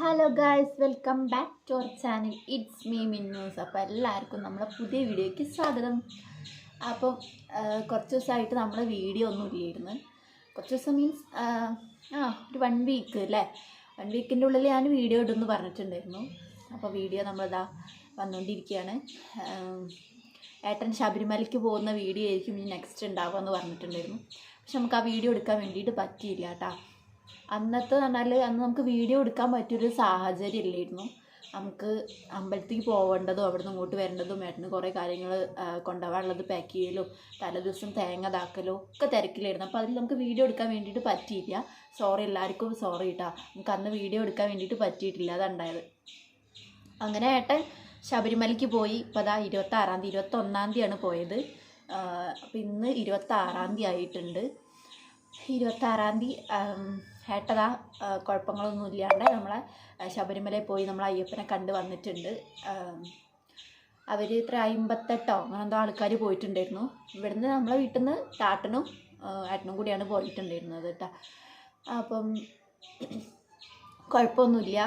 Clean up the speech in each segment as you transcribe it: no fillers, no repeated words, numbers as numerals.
Hello guys, welcome back to our channel. It's me Minnus. അപ്പോൾ എല്ലാവർക്കും നമ്മുടെ പുതിയ വീഡിയോയ്ക്ക് സ്വാഗതം. അപ്പം കുറച്ച് ദിവസമായിട്ട് നമ്മൾ വീഡിയോ ഒന്നും ഇല്ലായിരുന്നു. കുറച്ച് ദിവസം മീൻസ് ഒരു 1 വീക്ക് അല്ലേ, 1 വീക്കിൻ്റെ ഉള്ളിൽ ഞാൻ വീഡിയോ ഇടുമെന്ന് പറഞ്ഞിട്ടുണ്ടായിരുന്നു. അപ്പോൾ വീഡിയോ നമ്മളിതാ വന്നുകൊണ്ടിരിക്കുകയാണ്. ഏട്ടൻ ശബരിമലയ്ക്ക് പോകുന്ന വീഡിയോ ആയിരിക്കും ഇനി നെക്സ്റ്റ് ഉണ്ടാവുമെന്ന് പറഞ്ഞിട്ടുണ്ടായിരുന്നു. പക്ഷെ നമുക്ക് ആ വീഡിയോ എടുക്കാൻ വേണ്ടിയിട്ട് പറ്റിയില്ല കേട്ടോ. അന്നത്തെ പറഞ്ഞാൽ അന്ന് നമുക്ക് വീഡിയോ എടുക്കാൻ പറ്റിയൊരു സാഹചര്യം ഇല്ലായിരുന്നു. നമുക്ക് അമ്പലത്തേക്ക് പോകേണ്ടതും അവിടെ നിന്ന് ഇങ്ങോട്ട് വരേണ്ടതും ഏട്ടന് കുറേ കാര്യങ്ങൾ കൊണ്ടുപോകാനുള്ളത് പാക്ക് ചെയ്യലും തലേദിവസം തേങ്ങ ഇതാക്കലും ഒക്കെ തിരക്കിലായിരുന്നു. അപ്പോൾ അതിൽ നമുക്ക് വീഡിയോ എടുക്കാൻ വേണ്ടിയിട്ട് പറ്റിയില്ല. സോറി, എല്ലാവർക്കും സോറി കേട്ടോ. നമുക്ക് അന്ന് വീഡിയോ എടുക്കാൻ വേണ്ടിയിട്ട് പറ്റിയിട്ടില്ല, അതുണ്ടായത്. അങ്ങനെ ഏട്ടൻ ശബരിമലയ്ക്ക് പോയി. ഇപ്പോൾ അതാ 26-ാം തീയതി 21-ാം തീയതിയാണ് പോയത്. അപ്പോൾ ഇന്ന് 26-ാം തീയതി ആയിട്ടുണ്ട്. 26-ാം തീയതി ഏട്ടതാ കുഴപ്പങ്ങളൊന്നും ഇല്ലാണ്ട് നമ്മളെ ശബരിമലയിൽ പോയി നമ്മൾ അയ്യപ്പനെ കണ്ട് വന്നിട്ടുണ്ട്. അവർ 58 അങ്ങനെ എന്തോ ആൾക്കാർ പോയിട്ടുണ്ടായിരുന്നു. ഇവിടുന്ന് നമ്മളെ വീട്ടിൽ നിന്ന് ടാട്ടനും ഏട്ടനും കൂടിയാണ് പോയിട്ടുണ്ടായിരുന്നത് കേട്ടോ. അപ്പം കുഴപ്പമൊന്നുമില്ല,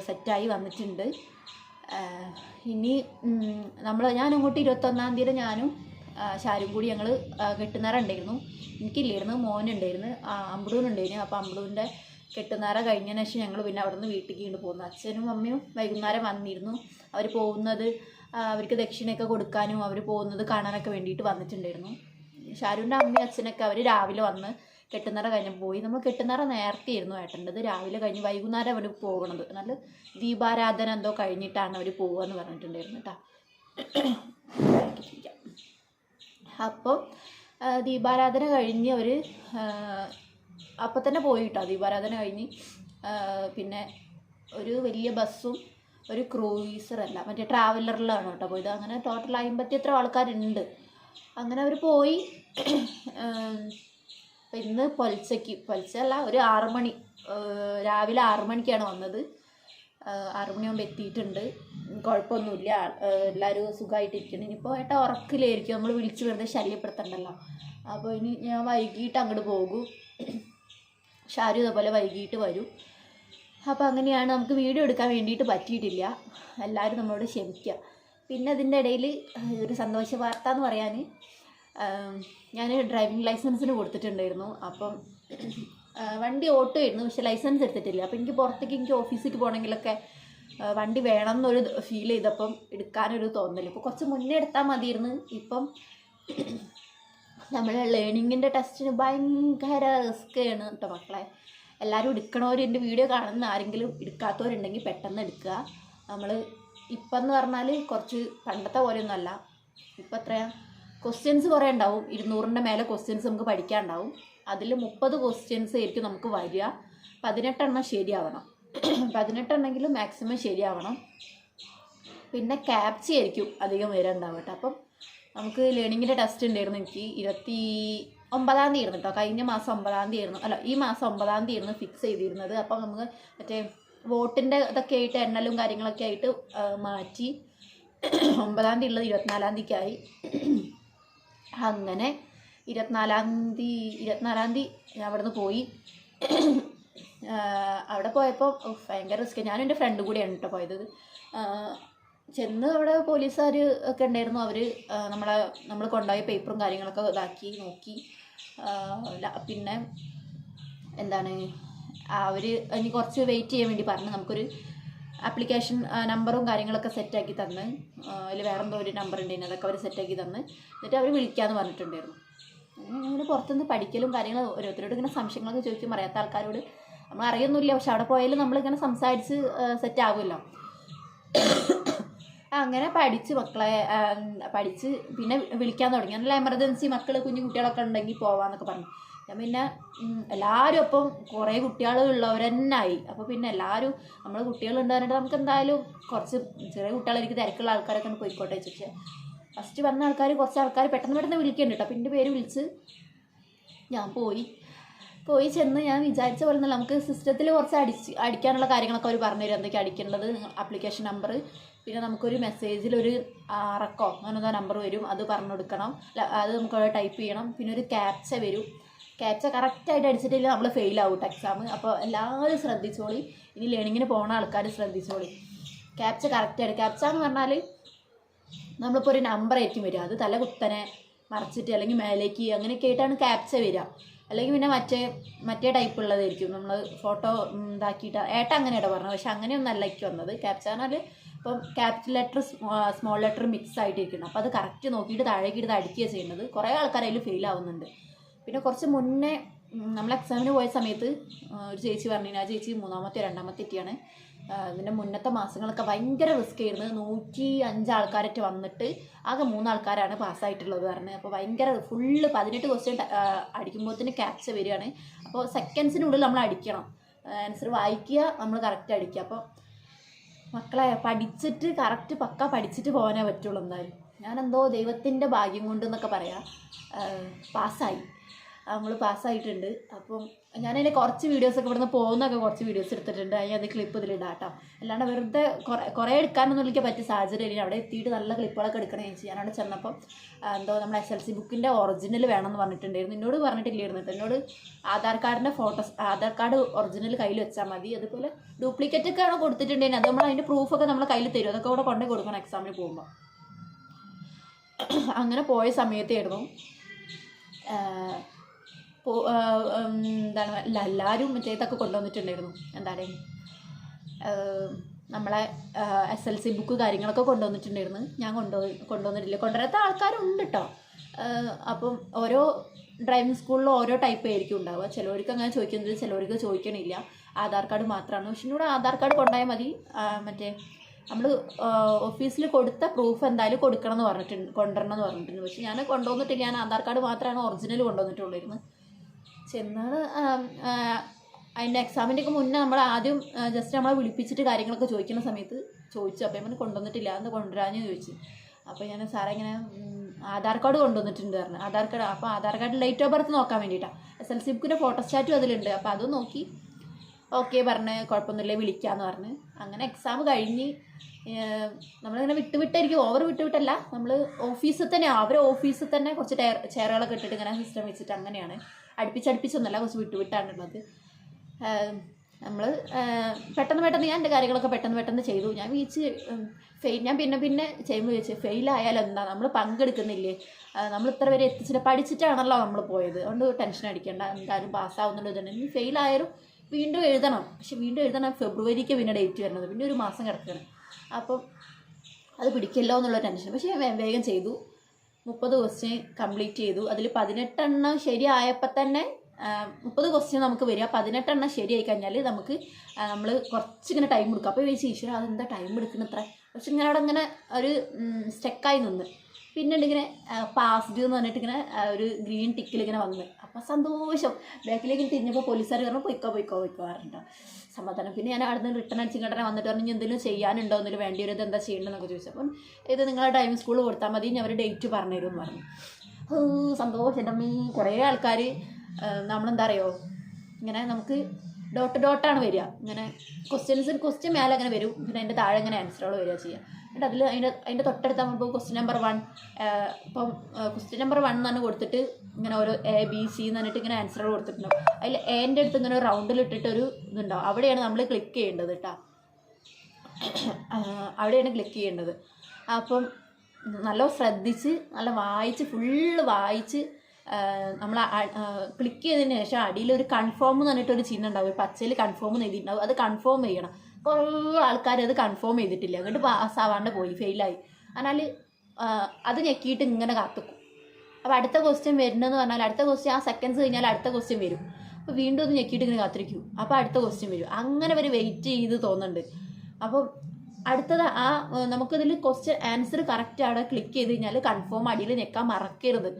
സെറ്റായി വന്നിട്ടുണ്ട്. ഇനി ഞാൻ അങ്ങോട്ട് 21-ാം തീയതി ഞാനും ഷാരും കൂടി ഞങ്ങൾ കെട്ടുന്നേരം ഉണ്ടായിരുന്നു. എനിക്കില്ലായിരുന്നു, മോനുണ്ടായിരുന്നു, അമ്പടൂനുണ്ടായിരുന്നു. അപ്പോൾ അമ്പടൂൻ്റെ കെട്ടുന്നേര കഴിഞ്ഞതിന് ശേഷം ഞങ്ങൾ പിന്നെ അവിടെ നിന്ന് വീട്ടിലേക്ക് കൊണ്ട് പോകുന്നു. അച്ഛനും അമ്മയും വൈകുന്നേരം വന്നിരുന്നു. അവർ പോകുന്നത് അവർക്ക് ദക്ഷിണയൊക്കെ കൊടുക്കാനും അവർ പോകുന്നത് കാണാനൊക്കെ വേണ്ടിയിട്ട് വന്നിട്ടുണ്ടായിരുന്നു. ഷാരുവിൻ്റെ അമ്മയും അച്ഛനൊക്കെ അവർ രാവിലെ വന്ന് കെട്ടുന്നേര കഴിഞ്ഞ് പോയി. നമ്മൾ കെട്ടുന്നേര നേരത്തെ ആയിരുന്നു ഏട്ടേണ്ടത്. രാവിലെ കഴിഞ്ഞ് വൈകുന്നേരം അവർ പോകണത്. നല്ല ദീപാരാധന എന്തോ കഴിഞ്ഞിട്ടാണ് അവർ പോകുകയെന്ന് പറഞ്ഞിട്ടുണ്ടായിരുന്നു കേട്ടോ. അപ്പോൾ ദീപാരാധന കഴിഞ്ഞ് അവർ അപ്പം തന്നെ പോയി കേട്ടോ. ദീപാരാധന കഴിഞ്ഞ് പിന്നെ ഒരു വലിയ ബസ്സും ഒരു ക്രൂയിസറല്ല മറ്റേ ട്രാവലറിലാണ് കേട്ടോ പോയത്. അങ്ങനെ ടോട്ടൽ 50 ആൾക്കാരുണ്ട്. അങ്ങനെ അവർ പോയി. അപ്പം ഇന്ന് പൊലച്ചല്ല, ഒരു 6 മണി, രാവിലെ 6 മണിക്കാണ് വന്നത്. 6 മണിയാകുമ്പോൾ എത്തിയിട്ടുണ്ട്. കുഴപ്പമൊന്നുമില്ല, എല്ലാവരും സുഖമായിട്ടിരിക്കണം. ഇനിയിപ്പോൾ ഏട്ടാ ഉറക്കിലായിരിക്കും, നമ്മൾ വിളിച്ച് വെറുതെ ശല്യപ്പെടുത്തണ്ടല്ലോ. അപ്പോൾ ഇനി ഞാൻ വൈകിട്ട് അങ്ങോട്ട് പോകും. ഷാരു ഇതേപോലെ വൈകിട്ട് വരും. അപ്പോൾ അങ്ങനെയാണ്, നമുക്ക് വീഡിയോ എടുക്കാൻ വേണ്ടിയിട്ട് പറ്റിയിട്ടില്ല. എല്ലാവരും നമ്മളോട് ക്ഷമിക്കുക. പിന്നെ അതിൻ്റെ ഇടയിൽ ഒരു സന്തോഷ വാർത്ത എന്ന് പറയാൻ, ഞാൻ ഡ്രൈവിംഗ് ലൈസൻസിന് കൊടുത്തിട്ടുണ്ടായിരുന്നു. അപ്പം വണ്ടി ഓട്ടുമായിരുന്നു, പക്ഷെ ലൈസൻസ് എടുത്തിട്ടില്ല. അപ്പോൾ എനിക്ക് ഓഫീസിലേക്ക് പോകണമെങ്കിലൊക്കെ വണ്ടി വേണം എന്നൊരു ഫീൽ ചെയ്തപ്പം എടുക്കാനൊരു തോന്നൽ. ഇപ്പോൾ കുറച്ച് മുന്നേ എടുത്താൽ മതിയായിരുന്നു. ഇപ്പം നമ്മൾ ലേണിങ്ങിൻ്റെ ടെസ്റ്റിന് ഭയങ്കര റിസ്ക്കാണ് കേട്ടോ മക്കളെ. എല്ലാവരും എടുക്കണവർ, എൻ്റെ വീഡിയോ കാണുന്ന ആരെങ്കിലും എടുക്കാത്തവരുണ്ടെങ്കിൽ പെട്ടെന്ന് എടുക്കുക. നമ്മൾ ഇപ്പം എന്ന് പറഞ്ഞാൽ കുറച്ച് പണ്ടത്തെ പോലെയൊന്നും അല്ല. ഇപ്പം എത്രയാണ് ക്വസ്റ്റ്യൻസ് കുറേ ഉണ്ടാവും. 200ൻ്റെ മേലെ ക്വസ്റ്റ്യൻസ് നമുക്ക് പഠിക്കാനുണ്ടാവും. അതിൽ 30 ക്വസ്റ്റ്യൻസ് ആയിരിക്കും നമുക്ക് വരിക. 18 എണ്ണം ശരിയാവണം. 18 എണ്ണെങ്കിലും മാക്സിമം ശരിയാവണം. പിന്നെ ക്യാപ്ച ആയിരിക്കും അധികം വരാനുണ്ടാവും കേട്ടോ. അപ്പം നമുക്ക് ലേണിങ്ങിൻ്റെ ടെസ്റ്റ് ഉണ്ടായിരുന്നു. എനിക്ക് 29-ാം തീയതി ആയിരുന്നു കേട്ടോ. കഴിഞ്ഞ മാസം 9-ാം തീയതി ആയിരുന്നു, അല്ല ഈ മാസം 9-ാം തീയതി ആയിരുന്നു ഫിക്സ് ചെയ്തിരുന്നത്. അപ്പം നമുക്ക് മറ്റേ വോട്ടിൻ്റെ ഇതൊക്കെ ആയിട്ട് എണ്ണലും കാര്യങ്ങളൊക്കെ ആയിട്ട് മാറ്റി 9-ാം തീയതി ഉള്ളത് 24-ാം തീയതിക്കായി. അങ്ങനെ 24-ാം തീയതി ഞാൻ അവിടെ നിന്ന് പോയി. അവിടെ പോയപ്പോൾ ഭയങ്കര റിസ്ക്. ഞാനും എൻ്റെ ഫ്രണ്ട് കൂടിയാണ് കേട്ടോ പോയത്. ചെന്ന് അവിടെ പോലീസുകാർ ഒക്കെ ഉണ്ടായിരുന്നു. അവർ നമ്മൾ കൊണ്ടുപോയ പേപ്പറും കാര്യങ്ങളൊക്കെ ഇതാക്കി നോക്കി. പിന്നെ എന്താണ്, അവർ ഇനി കുറച്ച് വെയിറ്റ് ചെയ്യാൻ വേണ്ടി പറഞ്ഞു. നമുക്കൊരു ആപ്ലിക്കേഷൻ നമ്പറും കാര്യങ്ങളൊക്കെ സെറ്റാക്കി തന്ന്, അതിൽ വേറെന്തോ ഒരു നമ്പർ ഉണ്ടായിരുന്നു, അതൊക്കെ അവർ സെറ്റാക്കി തന്ന് എന്നിട്ട് അവർ വിളിക്കാമെന്ന് പറഞ്ഞിട്ടുണ്ടായിരുന്നു. അങ്ങനെ പുറത്തുനിന്ന് പഠിക്കലും കാര്യങ്ങളും ഓരോരുത്തരോട് ഇങ്ങനെ സംശയങ്ങളൊക്കെ ചോദിക്കും. അറിയാത്ത ആൾക്കാരോട് നമ്മൾ അറിയൊന്നുമില്ല, പക്ഷെ അവിടെ പോയാലും നമ്മളിങ്ങനെ സംസാരിച്ച് സെറ്റാകുമല്ലോ. അങ്ങനെ പഠിച്ച് പിന്നെ വിളിക്കാൻ തുടങ്ങി. നല്ല എമർജൻസി കുഞ്ഞു കുട്ടികളൊക്കെ ഉണ്ടെങ്കിൽ പോവാന്നൊക്കെ പറഞ്ഞു. ഞാൻ പിന്നെ എല്ലാവരും അപ്പം കുറേ കുട്ടികൾ ഉള്ളവർ തന്നെ ആയി. അപ്പോൾ പിന്നെ എല്ലാവരും നമ്മൾ കുട്ടികളുണ്ടായിട്ട് നമുക്ക് എന്തായാലും കുറച്ച് ചെറിയ കുട്ടികളായിരിക്കും, തിരക്കുള്ള ആൾക്കാരൊക്കെ ഒന്ന് പോയിക്കോട്ടെ വെച്ചു. പക്ഷേ ഫസ്റ്റ് വന്ന കുറച്ച് ആൾക്കാർ പെട്ടെന്ന് വിളിക്കുന്നുണ്ട് കേട്ടോ. അപ്പം എൻ്റെ പേര് വിളിച്ച് ഞാൻ പോയി ചെന്ന് ഞാൻ വിചാരിച്ച പോലെ തന്നെ നമുക്ക് സിസ്റ്റത്തിൽ കുറച്ച് അടിക്കാനുള്ള കാര്യങ്ങളൊക്കെ അവർ പറഞ്ഞുതരും. എന്തൊക്കെ അടിക്കേണ്ടത്, ആപ്ലിക്കേഷൻ നമ്പർ, പിന്നെ നമുക്കൊരു മെസ്സേജിൽ ഒരു 6 അങ്ങനെ നമ്പർ വരും, അത് പറഞ്ഞു കൊടുക്കണം. അത് നമുക്ക് ടൈപ്പ് ചെയ്യണം. പിന്നെ ഒരു ക്യാപ്ച വരും. ക്യാപ്ച കറക്റ്റായിട്ട് അടിച്ചിട്ടില്ല നമ്മൾ ഫെയിലാവും എക്സാം. അപ്പോൾ എല്ലാവരും ശ്രദ്ധിച്ചോളി, ഇനി ലേണിങ്ങിന് പോകുന്ന ആൾക്കാർ ശ്രദ്ധിച്ചോളി. ക്യാപ്ച കറക്റ്റായിട്ട്, ക്യാപ്ച എന്ന് പറഞ്ഞാൽ നമ്മളിപ്പോൾ ഒരു നമ്പർ ആയിരിക്കും വരിക, അത് തല കുത്തനെ മറച്ചിട്ട് അല്ലെങ്കിൽ മേലേക്ക് അങ്ങനെയൊക്കെ ആയിട്ടാണ് ക്യാപ്ച വരിക. അല്ലെങ്കിൽ പിന്നെ മറ്റേ ടൈപ്പ് ഉള്ളതായിരിക്കും, നമ്മൾ ഫോട്ടോ ഇതാക്കിയിട്ട് അങ്ങനെയാണ് പറഞ്ഞത്. പക്ഷെ അങ്ങനെയൊന്നല്ല എനിക്ക് വന്നത്. ക്യാപ്ച പറഞ്ഞാൽ ഇപ്പം capital letter small letter mix ആയിട്ടിരിക്കണം. അപ്പോൾ അത് കറക്റ്റ് നോക്കിയിട്ട് താഴേക്ക് എടുത്ത് അടിക്കുക ചെയ്യുന്നത്. കുറേ ആൾക്കാർ അതിൽ ഫെയിൽ ആവുന്നുണ്ട്. പിന്നെ കുറച്ച് മുന്നേ നമ്മൾ എക്സാമിന് പോയ സമയത്ത് ഒരു ചേച്ചി പറഞ്ഞു, ആ ചേച്ചി 3ാമത്തെ 2ാമത്തെ എത്തിയാണ്. ഇതിൻ്റെ മുന്നത്തെ മാസങ്ങളൊക്കെ ഭയങ്കര റിസ്ക് ആയിരുന്നു. 105 ആൾക്കാരൊക്കെ വന്നിട്ട് ആകെ 3 ആൾക്കാരാണ് പാസ്സായിട്ടുള്ളത് പറഞ്ഞത്. അപ്പോൾ ഭയങ്കര ഫുള്ള് 18 ക്വസ്റ്റ്യൻ അടിക്കുമ്പോഴത്തേന് ക്യാപ്ച വരികയാണ്. അപ്പോൾ സെക്കൻഡ്സിനുള്ളിൽ നമ്മൾ അടിക്കണം, ആൻസർ വായിക്കുക, നമ്മൾ കറക്റ്റ് അടിക്കുക. അപ്പോൾ മക്കളെ പഠിച്ചിട്ട് കറക്റ്റ് പക്ക പഠിച്ചിട്ട് പോകാനേ പറ്റുള്ളൂ. എന്തായാലും ഞാനെന്തോ ദൈവത്തിൻ്റെ ഭാഗ്യം കൊണ്ടെന്നൊക്കെ പറയാം പാസ്സായി. നമ്മൾ പാസ്സായിട്ടുണ്ട്. അപ്പം ഞാനതിൻ്റെ കുറച്ച് വീഡിയോസൊക്കെ ഇവിടുന്ന് പോകുന്നൊക്കെ കുറച്ച് വീഡിയോസ് എടുത്തിട്ടുണ്ട്. അത് ക്ലിപ്പ് ഇതിലിടാം കേട്ടോ. അല്ലാണ്ട് വെറുതെ കുറേ എടുക്കാനൊന്നും എനിക്ക് പറ്റിയ സാഹചര്യം. അവിടെ എത്തിയിട്ട് നല്ല ക്ലിപ്പുകളൊക്കെ എടുക്കണേ ചേച്ചി. ഞാനവിടെ ചെന്നപ്പം എന്തോ നമ്മൾ SLC ബുക്കിൻ്റെ ഒറിജിനൽ വേണമെന്ന് പറഞ്ഞിട്ടുണ്ടായിരുന്നു. എന്നോട് പറഞ്ഞിട്ടില്ലായിരുന്നു. എന്നോട് ആധാർ കാർഡിൻ്റെ ഫോട്ടോസ്, ആധാർ കാർഡ് ഒറിജിനൽ കയ്യിൽ വെച്ചാൽ മതി. അതുപോലെ ഡ്യൂപ്ലിക്കേറ്റ് ഒക്കെ ആണ് കൊടുത്തിട്ടുണ്ടെങ്കിൽ അത് നമ്മൾ അതിൻ്റെ പ്രൂഫൊക്കെ നമ്മൾ കയ്യിൽ തരും. അതൊക്കെ അവിടെ കൊണ്ടു കൊടുക്കണം എക്സാമിന് പോകുമ്പോൾ. അങ്ങനെ പോയ സമയത്തായിരുന്നു എന്താണ് എല്ലാവരും മറ്റേതൊക്കെ കൊണ്ടുവന്നിട്ടുണ്ടായിരുന്നു. എന്താണ് നമ്മളെ SLC ബുക്ക് കാര്യങ്ങളൊക്കെ കൊണ്ടുവന്നിട്ടുണ്ടായിരുന്നു. ഞാൻ കൊണ്ടുവന്നിട്ടില്ല. കൊണ്ടുവരാത്ത ആൾക്കാരുണ്ട് കേട്ടോ. അപ്പം ഓരോ ഡ്രൈവിംഗ് സ്കൂളിൽ ഓരോ ടൈപ്പ് ആയിരിക്കും ഉണ്ടാവുക. ചിലവർക്ക് അങ്ങനെ ചോദിക്കുന്നത്, ചിലവർക്ക് ചോദിക്കണില്ല. ആധാർ കാർഡ് മാത്രമാണ്. പക്ഷെ ഇവിടെ ആധാർ കാർഡ് കൊണ്ടുപോയാൽ മതി. മറ്റേ നമ്മൾ ഓഫീസിൽ കൊടുത്ത പ്രൂഫ് എന്തായാലും കൊണ്ടുവരണം എന്ന് പറഞ്ഞിട്ടുണ്ട്. പക്ഷെ ഞാൻ കൊണ്ടുവന്നിട്ടില്ല. ഞാൻ ആധാർ കാർഡ് മാത്രമാണ് ഒറിജിനൽ കൊണ്ടുവന്നിട്ടുള്ളായിരുന്നു. ചെന്നാണ് അതിൻ്റെ എക്സാമിൻ്റെ ഒക്കെ മുന്നേ നമ്മൾ ആദ്യം ജസ്റ്റ് നമ്മളെ വിളിപ്പിച്ചിട്ട് കാര്യങ്ങളൊക്കെ ചോദിക്കുന്ന സമയത്ത് ചോദിച്ചു. അപ്പോൾ ഞാൻ കൊണ്ടുവന്നിട്ടില്ല, എന്താ കൊണ്ടുവരാമെന്ന് ചോദിച്ചു. അപ്പോൾ ഞാൻ സാറേ ഇങ്ങനെ ആധാർ കാർഡ് കൊണ്ടുവന്നിട്ടുണ്ട് പറഞ്ഞു. ആധാർ കാർഡ്, അപ്പോൾ Aadhaar card date of birth നോക്കാൻ വേണ്ടിയിട്ടാണ്. SLC ബുക്കിൻ്റെ ഫോട്ടോസ്റ്റാറ്റും അതിലുണ്ട്. അപ്പോൾ അത് നോക്കി ഓക്കെ പറഞ്ഞ് കുഴപ്പമൊന്നുമില്ല വിളിക്കാമെന്ന് പറഞ്ഞ് അങ്ങനെ എക്സാം കഴിഞ്ഞ് നമ്മളിങ്ങനെ വിട്ടുവിട്ടായിരിക്കും, ഓവർ വിട്ടുവിട്ടല്ല, നമ്മൾ ഓഫീസിൽ തന്നെ അവരെ ഓഫീസിൽ തന്നെ കുറച്ച് ചെയറുകളൊക്കെ ഇട്ടിട്ട് ഇങ്ങനെ സിസ്റ്റം വെച്ചിട്ട് അങ്ങനെയാണ്. അടുപ്പിച്ചൊന്നുമല്ല, കുറച്ച് വിട്ടുവിട്ടാണുള്ളത്. നമ്മൾ പെട്ടെന്ന് ഞാൻ എൻ്റെ കാര്യങ്ങളൊക്കെ പെട്ടെന്ന് ചെയ്തു. ഞാൻ ഞാൻ പിന്നെ ചെയ്യുമ്പോൾ ചോദിച്ചു ഫെയിലായാലും എന്താ, നമ്മൾ പങ്കെടുക്കുന്നില്ലേ, നമ്മൾ ഇത്ര വരെ എത്തിച്ചിട്ട് പഠിച്ചിട്ടാണല്ലോ നമ്മൾ പോയത്, അതുകൊണ്ട് ടെൻഷൻ അടിക്കേണ്ട, എന്തായാലും പാസ്സാവുന്നുള്ള ഇതുണ്ട്. ഇനി ഫെയിലായാലും വീണ്ടും എഴുതണം. പക്ഷെ വീണ്ടും എഴുതണം ഫെബ്രുവരിക്ക് പിന്നെ ഡേറ്റ് വരുന്നത്, പിന്നെ ഒരു മാസം കിടക്കണം. അപ്പം അത് പിടിക്കല്ലോ എന്നുള്ള ടെൻഷൻ. പക്ഷേ വേഗം ചെയ്തു. 30 ക്വസ്റ്റ്യൻ കംപ്ലീറ്റ് ചെയ്തു. അതിൽ 18 എണ്ണം ശരിയായപ്പോൾ തന്നെ 30 ക്വസ്റ്റ്യൻ നമുക്ക് വരിക. 18 എണ്ണം ശരിയായി കഴിഞ്ഞാൽ നമുക്ക് നമ്മൾ കുറച്ചിങ്ങനെ ടൈം എടുക്കും. അപ്പോൾ ചോദിച്ചു ഈശ്വര അതെന്താ ടൈം എടുക്കുന്ന ഇത്ര, പക്ഷെ ഇങ്ങനെ അവിടെ ഇങ്ങനെ ഒരു സ്റ്റക്കായി നിന്ന്. പിന്നീട് ഇങ്ങനെ പാസ്ഡ് എന്ന് പറഞ്ഞിട്ട് ഇങ്ങനെ ഒരു ഗ്രീൻ ടിക്കിൽ ഇങ്ങനെ വന്ന്. അപ്പോൾ സന്തോഷം. ബാക്കിലേക്ക് തിരിഞ്ഞപ്പോൾ പോലീസുകാർ പറഞ്ഞു പോയിക്കോ പറഞ്ഞിട്ടോ സമാധാനം. പിന്നെ ഞാൻ അവിടെ നിന്ന് റിട്ടേൺ അടിച്ച് ഇങ്ങോട്ട് വന്നിട്ട് പറഞ്ഞു എന്തെങ്കിലും ചെയ്യാനുണ്ടോ എന്നൊരു വേണ്ടി ഒരു ഇതെന്താ ചെയ്യേണ്ടതെന്നൊക്കെ ചോദിച്ചു. അപ്പം ഇത് നിങ്ങളെ ഡ്രൈവിംഗ് സ്കൂളിൽ കൊടുത്താൽ മതി, ഞാൻ അവർ ഡേറ്റ് പറഞ്ഞു തരുമെന്ന് പറഞ്ഞു. സന്തോഷം. എൻ്റെ അമ്മീ കുറേ ആൾക്കാർ നമ്മളെന്താ അറിയോ ഇങ്ങനെ നമുക്ക് ഡോട്ടാണ് വരിക. ഇങ്ങനെ ക്വസ്റ്റ്യൻ മേലെ അങ്ങനെ വരും, പിന്നെ അതിൻ്റെ താഴെ ഇങ്ങനെ ആൻസറുകൾ വരിക ചെയ്യുക. എന്നിട്ട് അതിൻ്റെ തൊട്ടടുത്ത് നമ്മളിപ്പോൾ ക്വസ്റ്റ്യൻ നമ്പർ 1 ഇപ്പം ക്വസ്റ്റ്യൻ നമ്പർ 1 എന്ന് പറഞ്ഞ് കൊടുത്തിട്ട് ഇങ്ങനെ ഓരോ ABC എന്ന് പറഞ്ഞിട്ട് ഇങ്ങനെ ആൻസറുകൾ കൊടുത്തിട്ടുണ്ടാവും. അതിൽ എൻ്റെ അടുത്ത് ഇങ്ങനെ ഒരു റൗണ്ടിലിട്ടിട്ടൊരു ഇതുണ്ടാവും. അവിടെയാണ് നമ്മൾ ക്ലിക്ക് ചെയ്യേണ്ടത് കേട്ടോ. അവിടെയാണ് ക്ലിക്ക് ചെയ്യേണ്ടത്. അപ്പം നല്ല ശ്രദ്ധിച്ച് നല്ല വായിച്ച് ഫുള്ള് വായിച്ച് നമ്മൾ ക്ലിക്ക് ചെയ്തതിന് ശേഷം അടിയിലൊരു കൺഫേം എന്ന് പറഞ്ഞിട്ടൊരു ചിഹ്നം ഉണ്ടാവും. ഒരു പച്ചയിൽ കൺഫേം എന്ന് എഴുതിയിട്ടുണ്ടാവും. അത് കൺഫേം ചെയ്യണം. കുറേ ആൾക്കാർ അത് കൺഫേം ചെയ്തിട്ടില്ല, അങ്ങോട്ട് പാസ്സാവാണ്ട് പോയി, ഫെയിലായി. എന്നാൽ അത് ഞെക്കിയിട്ട് ഇങ്ങനെ കാത്തുക്കും. അപ്പോൾ അടുത്ത ക്വസ്റ്റ്യൻ വരുന്നതെന്ന് പറഞ്ഞാൽ അടുത്ത ക്വസ്റ്റ്യൻ ആ സെക്കൻഡ്സ് കഴിഞ്ഞാൽ അടുത്ത ക്വസ്റ്റ്യൻ വരും. അപ്പോൾ വീണ്ടും അത് ഞെക്കിയിട്ട് ഇങ്ങനെ കാത്തിരിക്കും. അപ്പോൾ അടുത്ത ക്വസ്റ്റ്യൻ വരും. അങ്ങനെ അവർ വെയിറ്റ് ചെയ്ത് തോന്നുന്നുണ്ട്. അപ്പം അടുത്തത് നമുക്കിതിൽ ക്വസ്റ്റ്യൻ ആൻസർ കറക്റ്റ് അവിടെ ക്ലിക്ക് ചെയ്ത് കഴിഞ്ഞാൽ കൺഫേം അടിയിൽ ഞെക്കാൻ മറക്കരുത്.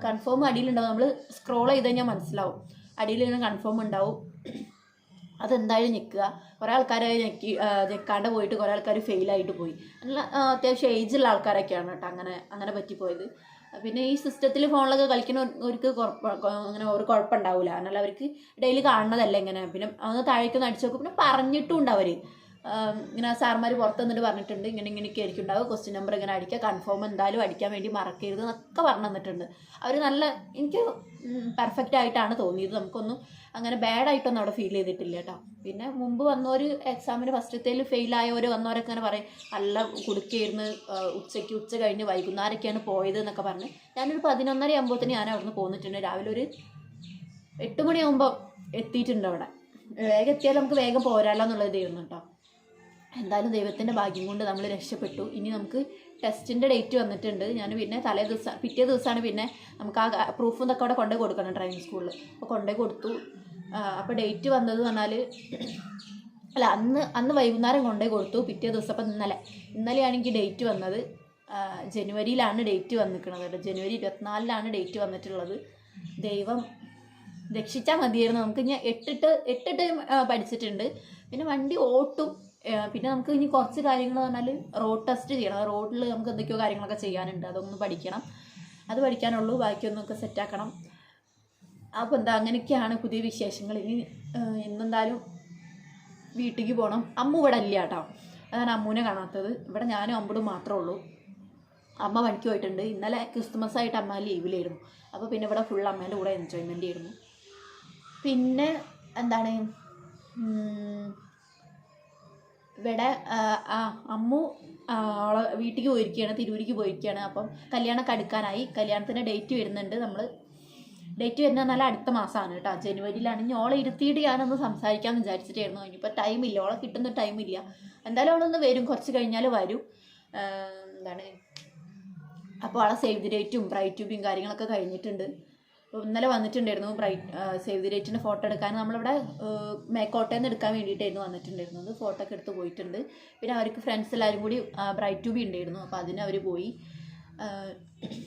കൺഫേം അടിയിലുണ്ടാവും. നമ്മൾ സ്ക്രോൾ ചെയ്ത് കഴിഞ്ഞാൽ മനസ്സിലാവും അടിയിൽ ഇങ്ങനെ കൺഫേം ഉണ്ടാവും. അതെന്തായാലും ഞെക്കുക. കുറേ ആൾക്കാർ ഞെക്കാണ്ട് പോയിട്ട് കുറേ ആൾക്കാർ ഫെയിലായിട്ട് പോയി. നല്ല അത്യാവശ്യം ഏജുള്ള ആൾക്കാരൊക്കെയാണ് കേട്ടോ അങ്ങനെ പറ്റിപ്പോയത്. പിന്നെ ഈ സിസ്റ്റത്തിൽ ഫോണിലൊക്കെ കളിക്കുന്നവർക്ക് അങ്ങനെ ഒരു കുഴപ്പമുണ്ടാവില്ല. എന്നാൽ അവർക്ക് ഡെയിലി കാണുന്നതല്ല ഇങ്ങനെ. പിന്നെ ഒന്ന് താഴേക്കൊന്ന് അടിച്ചു നോക്കും. പിന്നെ പറഞ്ഞിട്ടും ഉണ്ട് അവർ ഇങ്ങനെ സാർമാർ പുറത്ത് നിന്നിട്ട് പറഞ്ഞിട്ടുണ്ട് ഇങ്ങനെയൊക്കെ ആയിരിക്കും ഉണ്ടാവുക, ക്വസ്റ്റ്യൻ നമ്പർ ഇങ്ങനെ അടിക്കുക, കൺഫേം എന്തായാലും അടിക്കാൻ വേണ്ടി മറക്കരുത് എന്നൊക്കെ പറഞ്ഞു തന്നിട്ടുണ്ട്. അവർ നല്ല എനിക്ക് പെർഫെക്റ്റ് ആയിട്ടാണ് തോന്നിയത്. നമുക്കൊന്നും അങ്ങനെ ബാഡായിട്ടൊന്നും അവിടെ ഫീൽ ചെയ്തിട്ടില്ല കേട്ടോ. പിന്നെ മുമ്പ് വന്നവർ എക്സാമിന് ഫസ്റ്റത്തേൽ ഫെയിലായവർ വന്നവരൊക്കെ അങ്ങനെ പറയും നല്ല കുടുക്കായിരുന്നു, ഉച്ച കഴിഞ്ഞ് വൈകുന്നേരമൊക്കെയാണ് പോയത് എന്നൊക്കെ പറഞ്ഞ്. ഞാനൊരു 11:30 ആകുമ്പോഴത്തേന് ഞാൻ അവിടെ നിന്ന് പോന്നിട്ടുണ്ട്. രാവിലെ ഒരു 8 മണിയാകുമ്പോൾ എത്തിയിട്ടുണ്ട് അവിടെ. വേഗം എത്തിയാൽ നമുക്ക് വേഗം പോരാലോ എന്നുള്ളതായിരുന്നു കേട്ടോ. എന്തായാലും ദൈവത്തിൻ്റെ ഭാഗ്യം കൊണ്ട് നമ്മൾ രക്ഷപ്പെട്ടു. ഇനി നമുക്ക് ടെസ്റ്റിൻ്റെ ഡേറ്റ് വന്നിട്ടുണ്ട്. ഞാൻ പിന്നെ പിറ്റേ ദിവസമാണ് പിന്നെ നമുക്ക് ആ പ്രൂഫും ഇതൊക്കെ അവിടെ കൊണ്ടുപോയി കൊടുക്കണം ഡ്രൈവിംഗ് സ്കൂളിൽ. അപ്പോൾ കൊണ്ടുപോയി കൊടുത്തു. അപ്പോൾ ഡേറ്റ് വന്നത് പറഞ്ഞാൽ അന്ന് വൈകുന്നേരം കൊണ്ടുപോയി കൊടുത്തു. പിറ്റേ ദിവസം അപ്പം ഇന്നലെയാണെങ്കിൽ ഡേറ്റ് വന്നത്. ജനുവരിയിലാണ് ഡേറ്റ് വന്നിരിക്കുന്നത് കേട്ടോ. ജനുവരി 24-ലാണ് ഡേറ്റ് വന്നിട്ടുള്ളത്. ദൈവം രക്ഷിച്ചാൽ മതിയായിരുന്നു. നമുക്ക് ഇനി എട്ടിട്ട് പഠിച്ചിട്ടുണ്ട്. പിന്നെ വണ്ടി ഓട്ടും. പിന്നെ നമുക്ക് ഇനി കുറച്ച് കാര്യങ്ങൾ പറഞ്ഞാൽ റോഡ് ടെസ്റ്റ് ചെയ്യണം. റോഡിൽ നമുക്ക് എന്തൊക്കെയോ കാര്യങ്ങളൊക്കെ ചെയ്യാനുണ്ട്, അതൊന്ന് പഠിക്കണം. അത് പഠിക്കാനുള്ളൂ, ബാക്കിയൊന്നൊക്കെ സെറ്റാക്കണം. അപ്പോൾ എന്താ അങ്ങനെയൊക്കെയാണ് പുതിയ വിശേഷങ്ങൾ. ഇനി ഇന്നെന്തായാലും വീട്ടിലേക്ക് പോകണം. അമ്മ ഇവിടെ ഇല്ല കേട്ടോ, അതാണ് അമ്മൂനെ കാണാത്തത്. ഇവിടെ ഞാനും അമ്മൂടും മാത്രമേ ഉള്ളൂ. അമ്മ പണിക്ക് പോയിട്ടുണ്ട്. ഇന്നലെ ക്രിസ്മസ് ആയിട്ട് അമ്മ ലീവിലായിരുന്നു. അപ്പോൾ പിന്നെ ഇവിടെ ഫുൾ അമ്മേൻ്റെ കൂടെ എൻജോയ്മെൻ്റ് ആയിരുന്നു. പിന്നെ എന്താണ് ഇവിടെ അമ്മു അവളെ വീട്ടിലേക്ക് പോയിരിക്കുകയാണ്, തിരൂരിക്ക് പോയിരിക്കുകയാണ്. അപ്പം കല്യാണമൊക്കെ അടുക്കാനായി. കല്യാണത്തിൻ്റെ ഡേറ്റ് വരുന്നുണ്ട്. ഡേറ്റ് വരുന്നത് നല്ല അടുത്ത മാസമാണ് കേട്ടോ, ജനുവരിയിലാണ്. ഇനി ഓളെ ഇരുത്തിയിട്ട് ഞാനൊന്ന് സംസാരിക്കാമെന്ന് വിചാരിച്ചിട്ടായിരുന്നു. ഇനിയിപ്പോൾ ടൈമില്ല, ഓളെ കിട്ടുന്ന ടൈമില്ല. എന്തായാലും അവളൊന്ന് വരും, കുറച്ച് കഴിഞ്ഞാൽ വരും. എന്താണ് അപ്പോൾ അവളെ സേവ് ദി ഡേറ്റും ബ്രൈറ്റ് ട്യൂബിയും കാര്യങ്ങളൊക്കെ കഴിഞ്ഞിട്ടുണ്ട്. അപ്പോൾ ഇന്നലെ വന്നിട്ടുണ്ടായിരുന്നു സേവ് ദി ഡേറ്റിൻ്റെ ഫോട്ടോ എടുക്കാൻ. നമ്മളിവിടെ മേക്കോട്ടയിൽ നിന്ന് എടുക്കാൻ വേണ്ടിയിട്ടായിരുന്നു വന്നിട്ടുണ്ടായിരുന്നത്. ഫോട്ടോ ഒക്കെ എടുത്ത് പോയിട്ടുണ്ട്. പിന്നെ അവർക്ക് ഫ്രണ്ട്സ് എല്ലാവരും കൂടി ബ്രൈറ്റ് ട്യൂബി ഉണ്ടായിരുന്നു, അപ്പോൾ അതിന് അവർ പോയി.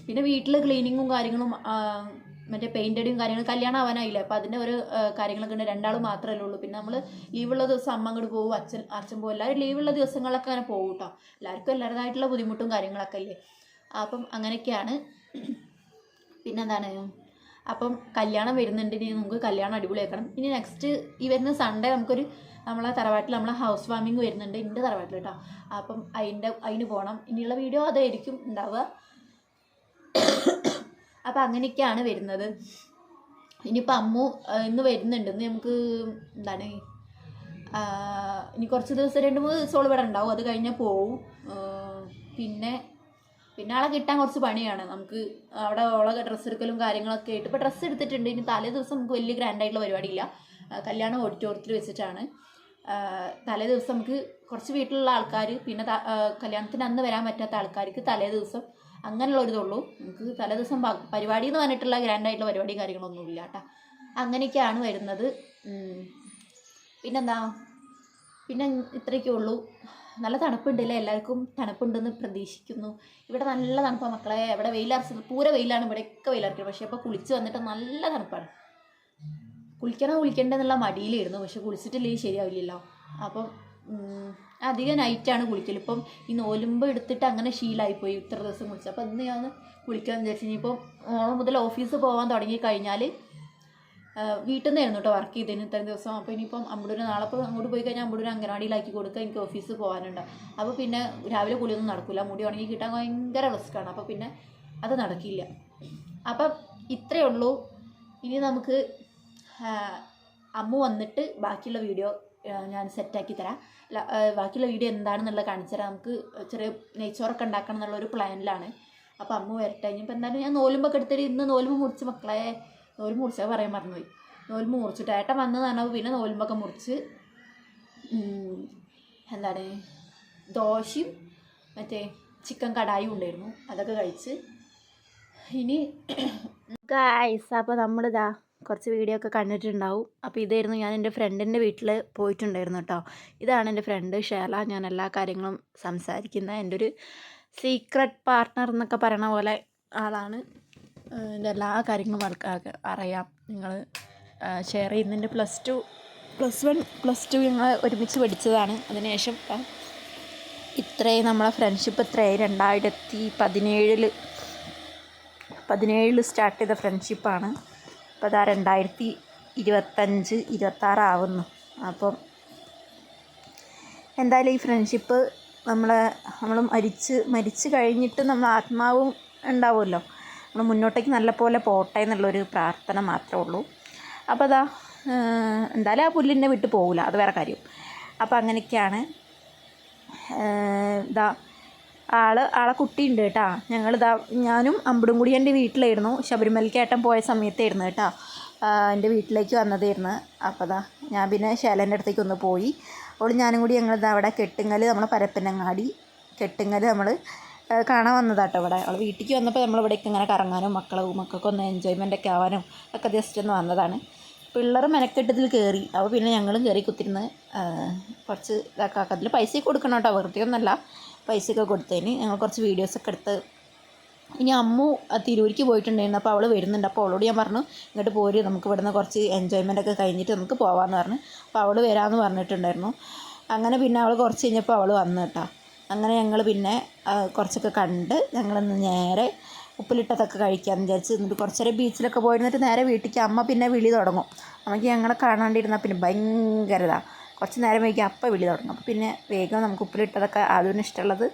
പിന്നെ വീട്ടിൽ ക്ലീനിങ്ങും കാര്യങ്ങളും മറ്റേ പെയിൻ്റടിയും കാര്യങ്ങളും കല്യാണം ആവാനായില്ല. അപ്പോൾ അതിൻ്റെ ഒരു കാര്യങ്ങളൊക്കെ ഉണ്ട്. 2 ആൾ മാത്രമല്ലേ ഉള്ളൂ. പിന്നെ നമ്മൾ ലീവുള്ള ദിവസം അമ്മ അങ്ങോട്ട് പോകും, അച്ഛൻ പോകും. എല്ലാവരും ലീവുള്ള ദിവസങ്ങളൊക്കെ അങ്ങനെ പോകും കേട്ടോ. എല്ലാവർക്കും എല്ലാവരുടേതായിട്ടുള്ള ബുദ്ധിമുട്ടും കാര്യങ്ങളൊക്കെ അല്ലേ. അപ്പം അങ്ങനെയൊക്കെയാണ്. പിന്നെന്താണ്, അപ്പം കല്യാണം വരുന്നുണ്ട്. ഇനി നമുക്ക് കല്യാണം അടിപൊളിയാക്കണം. ഇനി നെക്സ്റ്റ് ഈ വരുന്ന സൺഡേ നമ്മളെ തറവാട്ടിൽ നമ്മളെ ഹൗസ് വാമിങ് വരുന്നുണ്ട്, എൻ്റെ തറവാട്ടിൽ കേട്ടോ. അപ്പം അതിന് പോകണം. ഇനിയുള്ള വീഡിയോ അതായിരിക്കും ഉണ്ടാവുക. അപ്പം അങ്ങനെയൊക്കെയാണ് വരുന്നത്. ഇനിയിപ്പോൾ അമ്മു ഇന്ന് വരുന്നുണ്ട്. ഇന്ന് നമുക്ക് എന്താണ് ഇനി കുറച്ച് ദിവസം 2-3 ദിവസത്തോളം ഇവിടെ ഉണ്ടാവും. അത് കഴിഞ്ഞാൽ പോവും. പിന്നെ ആളെ കിട്ടാൻ കുറച്ച് പണിയാണ് നമുക്ക്. അവിടെ ഓളെ ഡ്രസ്സ് എടുക്കലും കാര്യങ്ങളൊക്കെ ആയിട്ട് ഇപ്പോൾ ഡ്രസ്സ് എടുത്തിട്ടുണ്ട്. ഇനി തലേ ദിവസം നമുക്ക് വലിയ ഗ്രാൻഡായിട്ടുള്ള പരിപാടിയില്ല. കല്യാണം ഓഡിറ്റോറിയത്തിൽ വെച്ചിട്ടാണ്. തലേ ദിവസം നമുക്ക് കുറച്ച് വീട്ടിലുള്ള ആൾക്കാർ, പിന്നെ കല്യാണത്തിന് അന്ന് വരാൻ പറ്റാത്ത ആൾക്കാർക്ക് തലേ ദിവസം അങ്ങനെയുള്ളൊരിതുള്ളൂ. നമുക്ക് തലേ ദിവസം പരിപാടി എന്ന് പറഞ്ഞിട്ടുള്ള ഗ്രാൻഡായിട്ടുള്ള പരിപാടിയും കാര്യങ്ങളൊന്നുമില്ല കേട്ടോ. അങ്ങനെയൊക്കെയാണ് വരുന്നത്. പിന്നെന്താ, പിന്നെ ഇത്രയൊക്കെ ഉള്ളൂ. നല്ല തണുപ്പുണ്ടല്ലേ, എല്ലാവർക്കും തണുപ്പുണ്ടെന്ന് പ്രതീക്ഷിക്കുന്നു. ഇവിടെ നല്ല തണുപ്പാണ് മക്കളെ. ഇവിടെ വെയിലറച്ചത് പൂര വെയിലാണ്, ഇവിടെയൊക്കെ വെയിലറക്കുന്നത്. പക്ഷേ ഇപ്പോൾ കുളിച്ച് വന്നിട്ട് നല്ല തണുപ്പാണ്. കുളിക്കേണ്ടെന്നുള്ള മടിയിലായിരുന്നു, പക്ഷെ കുളിച്ചിട്ടില്ലെങ്കിൽ ശരിയാവില്ലല്ലോ. അപ്പം അധികം നൈറ്റാണ് കുളിക്കൽ. ഇപ്പം ഈ നോലുമ്പ് എടുത്തിട്ട് അങ്ങനെ ശീലമായിപ്പോയി ഇത്ര ദിവസം കുളിച്ചു. അപ്പോൾ ഇന്ന് ഞാൻ കുളിക്കാമെന്ന് വിചാരിച്ചു. ഇനിയിപ്പോൾ ഓണം മുതൽ ഓഫീസ് പോകാൻ തുടങ്ങി കഴിഞ്ഞാൽ വീട്ടിൽ നിന്നായിരുന്നു കേട്ടോ വർക്ക് ചെയ്തതിന് ഇത്രയും ദിവസം. അപ്പോൾ ഇനിയിപ്പം അമ്പൂരിന് നാളെ ഇപ്പോൾ അങ്ങോട്ട് പോയി കഴിഞ്ഞാൽ അമ്പൂരിന് അംഗനവാടിയിലാക്കി കൊടുക്കുക. എനിക്ക് ഓഫീസിൽ പോകാനുണ്ട്. അപ്പോൾ പിന്നെ രാവിലെ കുളിയൊന്നും നടക്കില്ല, മുടി ഉണങ്ങി കിട്ടാൻ ഭയങ്കര റിസ്ക്കാണ്. അപ്പോൾ പിന്നെ അത് നടക്കില്ല. അപ്പം ഇത്രയേ ഉള്ളൂ. ഇനി നമുക്ക് അമ്മു വന്നിട്ട് ബാക്കിയുള്ള വീഡിയോ ഞാൻ സെറ്റാക്കി തരാം. ബാക്കിയുള്ള വീഡിയോ എന്താണെന്നുള്ളത് കാണിച്ചു തരാം. നമുക്ക് ചെറിയ നെയ്ച്ചോറൊക്കെ ഉണ്ടാക്കണം എന്നുള്ളൊരു പ്ലാനിലാണ്. അപ്പോൾ അമ്മു വരട്ടെ. ഇനിയിപ്പോൾ എന്തായാലും ഞാൻ നോലുമ്പൊക്കെ എടുത്തിട്ട് ഇന്ന് നോലുമ്പ് മുറിച്ച് മക്കളെ, നോലുമ്പ് മുറിച്ചാൽ പറയാൻ മറന്നുപോയി. നോലുമ്പ് മുറിച്ചിട്ട് ഏട്ടൻ വന്ന് പറഞ്ഞപ്പോൾ പിന്നെ നോലുമ്പൊക്കെ മുറിച്ച് എന്താണ് ദോശയും മറ്റേ ചിക്കൻ കടായും ഉണ്ടായിരുന്നു, അതൊക്കെ കഴിച്ച്. ഇനി ഗായ്സ്, അപ്പോൾ നമ്മളിതാ കുറച്ച് വീഡിയോ ഒക്കെ കണ്ടിട്ടുണ്ടാവും. അപ്പോൾ ഇതായിരുന്നു, ഞാൻ എൻ്റെ ഫ്രണ്ടിൻ്റെ വീട്ടിൽ പോയിട്ടുണ്ടായിരുന്നു കേട്ടോ. ഇതാണ് എൻ്റെ ഫ്രണ്ട് ഷേല. ഞാൻ എല്ലാ കാര്യങ്ങളും സംസാരിക്കുന്ന എൻ്റെ ഒരു സീക്രട്ട് പാർട്ട്ണർ എന്നൊക്കെ പറയണ പോലെ ആളാണ്. എൻ്റെ എല്ലാ കാര്യങ്ങളും അറിയാം. നിങ്ങൾ ഷെയർ ചെയ്യുന്നതിൻ്റെ +1 +2 ഞങ്ങൾ ഒരുമിച്ച് പഠിച്ചതാണ്. അതിനുശേഷം ഇത്രയും നമ്മളെ ഫ്രണ്ട്ഷിപ്പ് ഇത്രയായി 2017 സ്റ്റാർട്ട് ചെയ്ത ഫ്രണ്ട്ഷിപ്പാണ്. അപ്പോൾ അതാ 2025-26 ആവുന്നു. അപ്പം എന്തായാലും ഈ ഫ്രണ്ട്ഷിപ്പ് നമ്മൾ മരിച്ച് കഴിഞ്ഞിട്ട് നമ്മൾ ആത്മാവും ഉണ്ടാവുമല്ലോ, നമ്മൾ മുന്നോട്ടേക്ക് നല്ലപോലെ പോട്ടെ എന്നുള്ളൊരു പ്രാർത്ഥന മാത്രമേ ഉള്ളൂ. അപ്പോൾ അതാ എന്തായാലും ആ പുല്ലിനെ വിട്ട് പോകില്ല, അത് വേറെ കാര്യം. അപ്പോൾ അങ്ങനെയൊക്കെയാണ്. ഇതാ ആളെ കുട്ടിയുണ്ട് കേട്ടോ. ഞാനും അമ്പടും കൂടി എൻ്റെ വീട്ടിലായിരുന്നു. ശബരിമലയ്ക്കേട്ടൻ പോയ സമയത്തായിരുന്നു കേട്ടോ എൻ്റെ വീട്ടിലേക്ക് വന്നതായിരുന്നു. അപ്പോൾ അതാ ഞാൻ പിന്നെ ശൈലേൻ്റെ അടുത്തേക്ക് ഒന്ന് പോയി. അപ്പോൾ ഞാനും കൂടി അവിടെ കെട്ടുങ്ങൽ, നമ്മൾ പരപ്പനങ്ങാടി കെട്ടുങ്ങൽ നമ്മൾ കാണാൻ വന്നതാട്ടോ. ഇവിടെ അവൾ വീട്ടിലേക്ക് വന്നപ്പോൾ നമ്മളിവിടേക്ക് ഇങ്ങനെ കറങ്ങാനും മക്കൾക്കൊന്ന് എൻജോയ്മെൻ്റൊക്കെ ആവാനും ഒക്കെ ജസ്റ്റ് ഒന്ന് വന്നതാണ്. പിള്ളേർ മെനക്കെട്ടതിൽ കയറി. അപ്പോൾ പിന്നെ ഞങ്ങളും കയറി കുത്തിരുന്ന് കുറച്ച് ഇതാക്കാം. അതിൽ പൈസയൊക്കെ കൊടുക്കണം കേട്ടോ, വെറുതെ ഒന്നല്ല, പൈസയൊക്കെ കൊടുത്തതിന് ഞങ്ങൾ കുറച്ച് വീഡിയോസൊക്കെ എടുത്ത്. ഇനി അമ്മു തിരൂരിക്ക് പോയിട്ടുണ്ടായിരുന്നു. അപ്പോൾ അവൾ വരുന്നുണ്ട്. അപ്പോൾ അവളോട് ഞാൻ പറഞ്ഞു ഇങ്ങോട്ട് പോര്, നമുക്ക് ഇവിടുന്ന് കുറച്ച് എൻജോയ്മെൻ്റൊക്കെ കഴിഞ്ഞിട്ട് നമുക്ക് പോകാമെന്ന് പറഞ്ഞു. അപ്പോൾ അവൾ വരാമെന്ന് പറഞ്ഞിട്ടുണ്ടായിരുന്നു. അങ്ങനെ പിന്നെ അവൾ കുറച്ച് കഴിഞ്ഞപ്പോൾ അവൾ വന്നു കേട്ടോ. അങ്ങനെ ഞങ്ങൾ പിന്നെ കുറച്ചൊക്കെ കണ്ട് ഞങ്ങളൊന്ന് നേരെ ഉപ്പിലിട്ടതൊക്കെ കഴിക്കാമെന്ന് വിചാരിച്ച് എന്നിട്ട് കുറച്ച് നേരം ബീച്ചിലൊക്കെ പോയിരുന്നിട്ട് നേരെ വീട്ടിലേക്ക്. അമ്മ പിന്നെ വിളി തുടങ്ങും. നമുക്ക് ഞങ്ങളെ കാണാണ്ടിരുന്നാൽ പിന്നെ ഭയങ്കരതാ. കുറച്ച് നേരം വൈകി അപ്പം വിളി തുടങ്ങും. അപ്പോൾ പിന്നെ വേഗം നമുക്ക് ഉപ്പിലിട്ടതൊക്കെ അതിന് ഇഷ്ടമുള്ളത്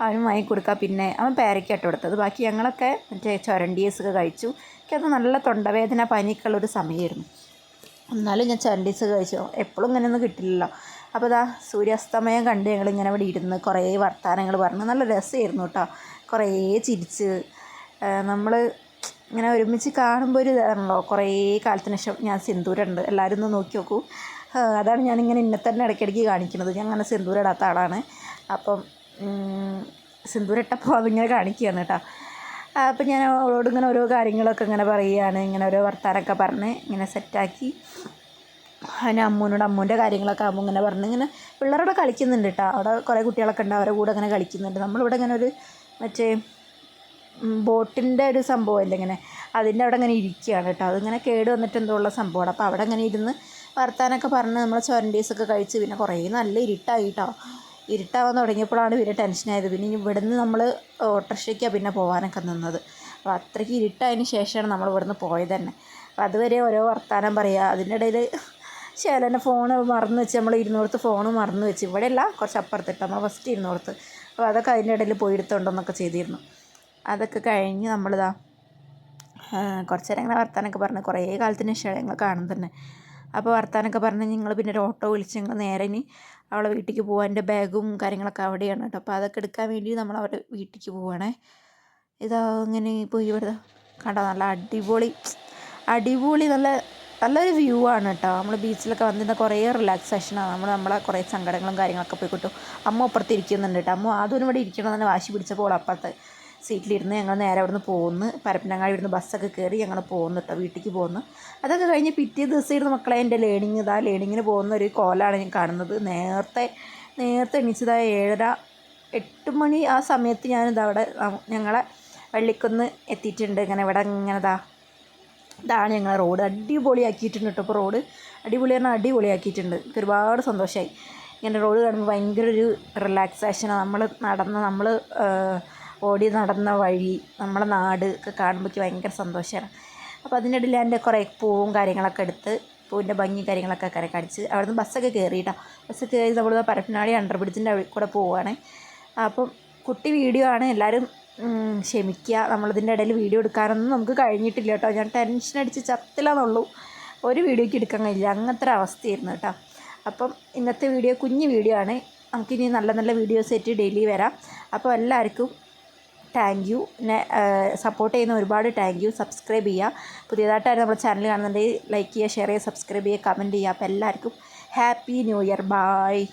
അവനും വാങ്ങി കൊടുക്കുക. പിന്നെ അവൻ പേരയ്ക്കായിട്ട് കൊടുത്തത്. ബാക്കി ഞങ്ങളൊക്കെ മറ്റേ ചൊരണ്ടീസൊക്കെ കഴിച്ചു. എനിക്കത് നല്ല തൊണ്ടവേദന പനിക്കുള്ളൊരു സമയമായിരുന്നു. എന്നാലും ഞാൻ ചൊരണ്ടീസ് കഴിച്ചു. എപ്പോഴും ഇങ്ങനെയൊന്നും കിട്ടില്ലല്ലോ. അപ്പോൾ ഇതാ സൂര്യാസ്തമയം കണ്ട് ഞങ്ങളിങ്ങനെ ഇവിടെ ഇരുന്ന് കുറേ വർത്തമാനങ്ങൾ പറഞ്ഞ് നല്ല രസമായിരുന്നു കേട്ടോ. കുറേ ചിരിച്ച് നമ്മൾ ഇങ്ങനെ ഒരുമിച്ച് കാണുമ്പോൾ ഒരു ഇതാണല്ലോ. കുറേ കാലത്തിന് ശേഷം ഞാൻ സിന്ദൂരമുണ്ട്, എല്ലാവരും ഒന്ന് നോക്കി നോക്കൂ. അതാണ് ഞാനിങ്ങനെ ഇന്നെ തന്നെ ഇടയ്ക്കിടയ്ക്ക് കാണിക്കുന്നത്. ഞാൻ അങ്ങനെ സിന്ദൂരം ഇടാത്ത ആളാണ്. അപ്പം സിന്ദൂരം ഇട്ടപ്പോൾ അതിങ്ങനെ കാണിക്കുകയാണ് കേട്ടോ. അപ്പം ഞാൻ അവളോട് ഇങ്ങനെ ഓരോ കാര്യങ്ങളൊക്കെ ഇങ്ങനെ പറയുകയാണ്. ഇങ്ങനെ ഓരോ വർത്താനമൊക്കെ പറഞ്ഞ് ഇങ്ങനെ സെറ്റാക്കി. അതിന് അമ്മൂൻ്റെ കാര്യങ്ങളൊക്കെ ആകുമ്പോൾ ഇങ്ങനെ പറഞ്ഞ് ഇങ്ങനെ പിള്ളേരോടെ കളിക്കുന്നുണ്ട് കേട്ടോ. അവിടെ കുറേ കുട്ടികളൊക്കെ ഉണ്ട്, അവരുടെ കൂടെ ഇങ്ങനെ കളിക്കുന്നുണ്ട്. നമ്മളിവിടെ ഇങ്ങനെ ഒരു മറ്റേ ബോട്ടിൻ്റെ ഒരു സംഭവമല്ലേ ഇങ്ങനെ, അതിൻ്റെ അവിടെ ഇങ്ങനെ ഇരിക്കുകയാണ് കേട്ടോ. അതിങ്ങനെ കേട് വന്നിട്ട് എന്തോ ഉള്ള സംഭവമാണ്. അപ്പോൾ അവിടെ ഇങ്ങനെ ഇരുന്ന് വർത്താനൊക്കെ പറഞ്ഞ് നമ്മൾ ചൊരണ്ടീസൊക്കെ കഴിച്ച് പിന്നെ കുറേ നല്ല ഇരുട്ടായി കേട്ടോ. ഇരുട്ടാവാൻ തുടങ്ങിയപ്പോഴാണ് പിന്നെ ടെൻഷനായത്. പിന്നെ ഇവിടുന്ന് നമ്മൾ ഓട്ടോറിക്ഷയ്ക്കാണ് പിന്നെ പോകാനൊക്കെ നിന്നത്. അപ്പോൾ അത്രയ്ക്ക് ഇരുട്ടായതിന് ശേഷമാണ് നമ്മൾ ഇവിടുന്ന് പോയത് തന്നെ. അപ്പോൾ അതുവരെ ഓരോ വർത്താനം പറയുക. അതിൻ്റെ ഇടയിൽ ശൈലേൻ്റെ ഫോണ് മറന്നു വെച്ച്, നമ്മൾ ഇരുന്നോടത്ത് ഫോണ് മറന്നു വെച്ച്. ഇവിടെയല്ല, കുറച്ച് അപ്പുറത്തിട്ട് നമ്മൾ ഫസ്റ്റ് ഇരുന്നോടത്ത്. അപ്പോൾ അതൊക്കെ അതിൻ്റെ ഇടയിൽ പോയി എടുത്തുകൊണ്ടോന്നൊക്കെ ചെയ്തിരുന്നു. അതൊക്കെ കഴിഞ്ഞ് നമ്മളിതാ കുറച്ച് നേരം ഇങ്ങനെ വർത്താനമൊക്കെ പറഞ്ഞ് കുറേ കാലത്തിന് ശേഷം ഞങ്ങൾ കാണും തന്നെ. അപ്പോൾ വർത്താനമൊക്കെ പറഞ്ഞ് ഞങ്ങൾ പിന്നെ ഒരു ഓട്ടോ വിളിച്ച് ഞങ്ങൾ നേരെ ഇനി അവളെ വീട്ടിലേക്ക് പോകാൻ. എൻ്റെ ബാഗും കാര്യങ്ങളൊക്കെ അവിടെയാണ് കേട്ടോ. അപ്പോൾ അതൊക്കെ എടുക്കാൻ വേണ്ടി നമ്മൾ അവരുടെ വീട്ടിലേക്ക് പോവുകയാണേ. ഇതാ ഇങ്ങനെ പോയി ഇവിടെ കണ്ടോ, നല്ല അടിപൊളി നല്ലൊരു വ്യൂ ആണ് കേട്ടോ. നമ്മൾ ബീച്ചിലൊക്കെ വന്നിരുന്ന കുറേ റിലാക്സേഷനാണ്. നമ്മളെ കുറേ സങ്കടങ്ങളും കാര്യങ്ങളൊക്കെ പോയി കിട്ടും. അമ്മ അപ്പുറത്ത് ഇരിക്കുന്നുണ്ട് കേട്ടോ. അമ്മ ആദ്യം ഇവിടെ ഇരിക്കണം തന്നെ വാശി പിടിച്ചപ്പോൾ അപ്പുറത്തെ സീറ്റിലിരുന്ന് ഞങ്ങൾ നേരെ അവിടെ നിന്ന് പോകുന്നു. പരപ്പനങ്ങാടി ഇവിടുന്ന് ബസ്സൊക്കെ കയറി ഞങ്ങൾ പോകുന്നു കേട്ടോ, വീട്ടിലേക്ക് പോകുന്നു. അതൊക്കെ കഴിഞ്ഞ് പിറ്റേ ദിവസം ഇരുന്ന് മക്കളെ എൻ്റെ ലേണിങ്ങിന് പോകുന്ന ഒരു കോലാണ് ഞാൻ കാണുന്നത്. നേരത്തെ എണീച്ചതായ 7:30-8 മണി ആ സമയത്ത് ഞാനിതാ അവിടെ ഞങ്ങളെ വള്ളിക്കുന്ന് എത്തിയിട്ടുണ്ട്. ഇങ്ങനെ ഇതാണ് ഞങ്ങളെ റോഡ്. അടിപൊളിയാക്കിയിട്ടുണ്ട് കേട്ടോ. ഇപ്പോൾ റോഡ് അടിപൊളിയാക്കിയിട്ടുണ്ട്. എനിക്ക് ഒരുപാട് സന്തോഷമായി. ഇങ്ങനെ റോഡ് കാണുമ്പോൾ ഭയങ്കര ഒരു റിലാക്സേഷനാണ്. നമ്മൾ ഓടി നടന്ന വഴി, നമ്മളെ നാട് ഒക്കെ കാണുമ്പോൾ ഭയങ്കര സന്തോഷമാണ്. അപ്പോൾ അതിൻ്റെ ഇടയിൽ എൻ്റെ കുറേ പൂവും കാര്യങ്ങളൊക്കെ എടുത്ത് പൂവിൻ്റെ ഭംഗി കാര്യങ്ങളൊക്കെ കരക്കടിച്ച് അവിടെ നിന്ന് ബസ്സൊക്കെ കയറിയിട്ടാണ്. ബസ് കയറി നമ്മൾ പരപ്പനങ്ങാടി അണ്ടർ ബ്രിഡ്ജിൻ്റെ അവിടെ കൂടെ പോവുകയാണ്. അപ്പം കുട്ടി വീഡിയോ ആണ്, എല്ലാവരും ക്ഷമിക്കുക. നമ്മളിതിൻ്റെ ഇടയിൽ വീഡിയോ എടുക്കാനൊന്നും നമുക്ക് കഴിഞ്ഞിട്ടില്ല കേട്ടോ. ഞാൻ ടെൻഷൻ അടിച്ച് ചത്തില്ലെന്നുള്ളൂ, ഒരു വീഡിയോയ്ക്ക് എടുക്കാൻ കഴിഞ്ഞില്ല, അങ്ങനത്തെ ഒരു അവസ്ഥയായിരുന്നു കേട്ടോ. അപ്പം ഇന്നത്തെ വീഡിയോ കുഞ്ഞു വീഡിയോ ആണ്. നമുക്കിനി നല്ല വീഡിയോസ് ആയിട്ട് ഡെയിലി വരാം. അപ്പോൾ എല്ലാവർക്കും താങ്ക് യു. സപ്പോർട്ട് ചെയ്യുന്ന ഒരുപാട് താങ്ക് യു. സബ്സ്ക്രൈബ് ചെയ്യുക. പുതിയതായിട്ടാണ് നമ്മുടെ ചാനൽ കാണുന്നുണ്ടെങ്കിൽ ലൈക്ക് ചെയ്യുക, ഷെയർ ചെയ്യുക, സബ്സ്ക്രൈബ് ചെയ്യുക, കമൻറ്റ് ചെയ്യുക. അപ്പോൾ എല്ലാവർക്കും ഹാപ്പി ന്യൂ ഇയർ. ബായ്.